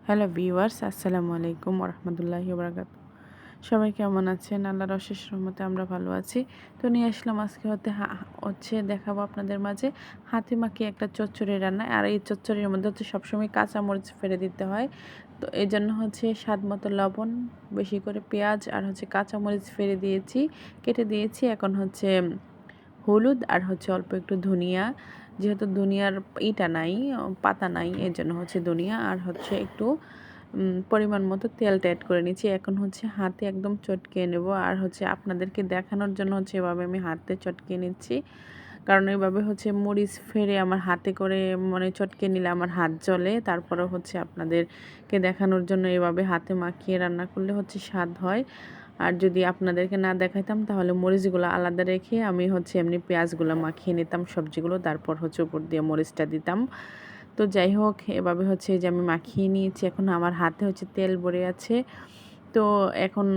Hello viewers, আসসালামু আলাইকুম ওরহমতুল্লাহি ওবারাকাতুহু। সবাই কেমন আছেন? আল্লাহর অশেষ রহমতে আমরা ভালো আছি। তো নিয়ে আসলাম আজকে দেখাবো আপনাদের মাঝে হাতে মাখিয়ে একটা চচ্চড়ি রান্না। আর এই চচ্চড়ির মধ্যে সবসময় কাঁচামরিচ ফেলে দিতে হয়। তো এই জন্য স্বাদ মতো লবণ, বেশি করে পেঁয়াজ আর কাঁচামরিচ ফেলে দিয়েছি, কেটে দিয়েছি। এখন হলুদ আর অল্প একটু ধনিয়া, যেহেতু ধনিয়ার নাই, পাতা নাই, এর জন্য ধনিয়া আর একটু পরিমাণ মতো তেলটা অ্যাড করে নিচ্ছি। এখন হাতে একদম চটকে নেব। আর আপনাদেরকে দেখানোর জন্য এভাবে আমি হাতে চটকে নিচ্ছি, কারণ এইভাবে মরিচ ফেরে আমার হাতে করে চটকে নিলে আমার হাত জ্বলে। তারপরে আপনাদেরকে দেখানোর জন্য এভাবে হাতে মাখিয়ে রান্না করলে স্বাদ হয়। আর যদি আপনাদেরকে না দেখাইতাম তাহলে মরিচগুলো আলাদা রেখে আমি এমনি পেঁয়াজগুলো মাখিয়ে নিতাম সবজিগুলো, তারপর উপর দিয়ে মরিচটা দিতাম। তো যাই হোক, এভাবে এই যে আমি মাখিয়ে নিয়েছি। এখন আমার হাতে তেল ভরে আছে। তো এখন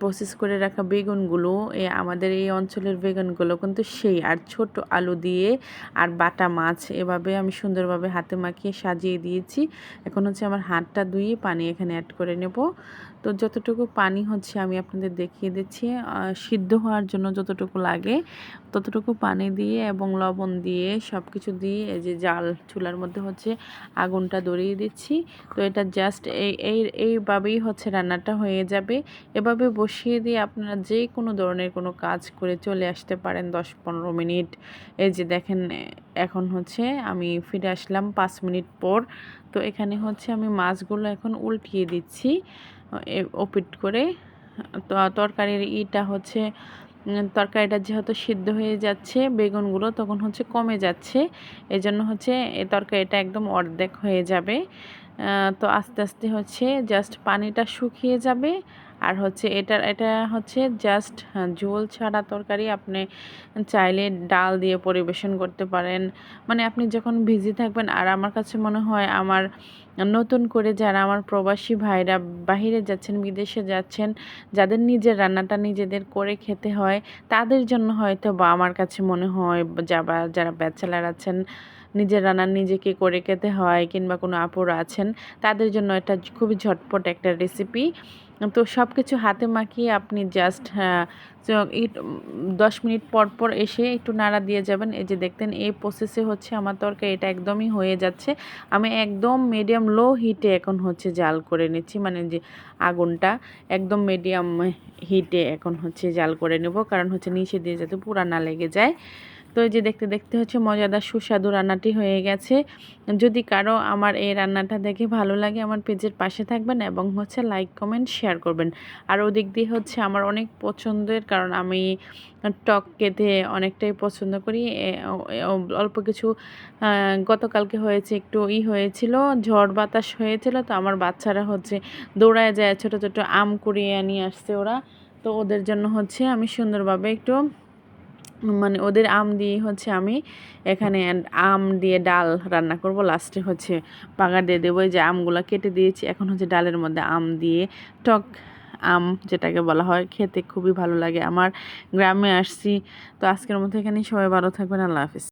প্রসেস করে রাখা বেগুনগুলো, আমাদের এই অঞ্চলের বেগুনগুলো কিন্তু আর ছোট আলু দিয়ে আর বাটা মাছ, এভাবে আমি সুন্দরভাবে হাতে মাখিয়ে সাজিয়ে দিয়েছি। এখন আমার হাতটা ধুয়ে পানি এখানে অ্যাড করে নেব। তো যতটুকু পানি আমি আপনাদের দেখিয়ে দিচ্ছি, সিদ্ধ হওয়ার জন্য যতটুকু লাগে ততটুকু পানি দিয়ে এবং লবণ দিয়ে সব কিছু দিয়ে এই যে জাল চুলার মধ্যে আগুনটা ধরিয়ে দিচ্ছি। তো এটা জাস্ট এইভাবেই রান্নাটা হয়ে যাবে। এভাবে বসিয়ে দিয়ে আপনারা যে কোনো ধরনের কোনো কাজ করে চলে আসতে পারেন 10-15 মিনিট। এই যে দেখেন, এখন আমি ফিরে আসলাম 5 মিনিট পর। তো এখানে আমি মাছগুলো এখন উল্টিয়ে দিচ্ছি ওপিট করে। তো তরকারির তরকারিটা যেহেতু সিদ্ধ হয়ে যাচ্ছে, বেগুনগুলো তখন কমে যাচ্ছে। এজন্য এই তরকারিটা একদম অর্ধেক হয়ে যাবে। তো আস্তে আস্তে জাস্ট পানিটা শুকিয়ে যাবে। আর এটা জাস্ট ঝোল ছাড়া তরকারি। আপনি চাইলে ডাল দিয়ে পরিবেশন করতে পারেন। আপনি যখন বিজি থাকবেন, আর আমার কাছে মনে হয় আমার নতুন করে যারা আমার প্রবাসী ভাইরা বাহিরে যাচ্ছেন, বিদেশে যাচ্ছেন, যাদের নিজের রান্নাটা নিজেদের করে খেতে হয়, তাদের জন্য হয়তো বা আমার কাছে মনে হয় যারা ব্যাচেলার আছেন, নিজের রান্না নিজেকে করে খেতে হয়, কিংবা কোনো আপুরা আছেন, তাদের জন্য এটা খুবই ঝটপট একটা রেসিপি। তো সব কিছু হাতে মাখিয়ে আপনি জাস্ট 10 মিনিট পর পর এসে একটু নাড়া দিয়ে যাবেন। এই যে দেখতেন, এই প্রসেসে আমার তরকারি এটা একদমই হয়ে যাচ্ছে। আমি একদম মিডিয়াম লো হিটে এখন জাল করে নিচ্ছি, যে আগুনটা একদম মিডিয়াম হিটে এখন জাল করে নেব, কারণ নিচে দিয়ে যাতে পুরা না লেগে যায়। তো এই যে দেখতে দেখতে মজাদার সুস্বাদু রান্নাটি হয়ে গেছে। যদি কারো আমার এই রান্নাটা দেখে ভালো লাগে, আমার পেজের পাশে থাকবেন এবং লাইক কমেন্ট শেয়ার করবেন। আর ওদিক দিয়ে আমার অনেক পছন্দের, কারণ আমি টক খেতে অনেকটাই পছন্দ করি। অল্প কিছু গতকালকে একটু হয়েছিল, ঝড় বাতাস হয়েছিল। তো আমার বাচ্চারা দৌড়ায় যায়, ছোট ছোট আম কুড়িয়ে নিয়ে আসছে ওরা। তো ওদের জন্য আমি সুন্দরভাবে একটু ওদের আম দিয়ে আমি এখানে আম দিয়ে ডাল রান্না করব। লাস্টে বাগার দিয়ে দেবো। এই যে আমগুলো কেটে দিয়েছি, এখন ডালের মধ্যে আম দিয়ে, টক আম যেটাকে বলা হয়, খেতে খুবই ভালো লাগে। আমার গ্রামে আসছি। তো আজকের মতো এখানেই, সবাই ভালো থাকবেন। আল্লাহ হাফিজ।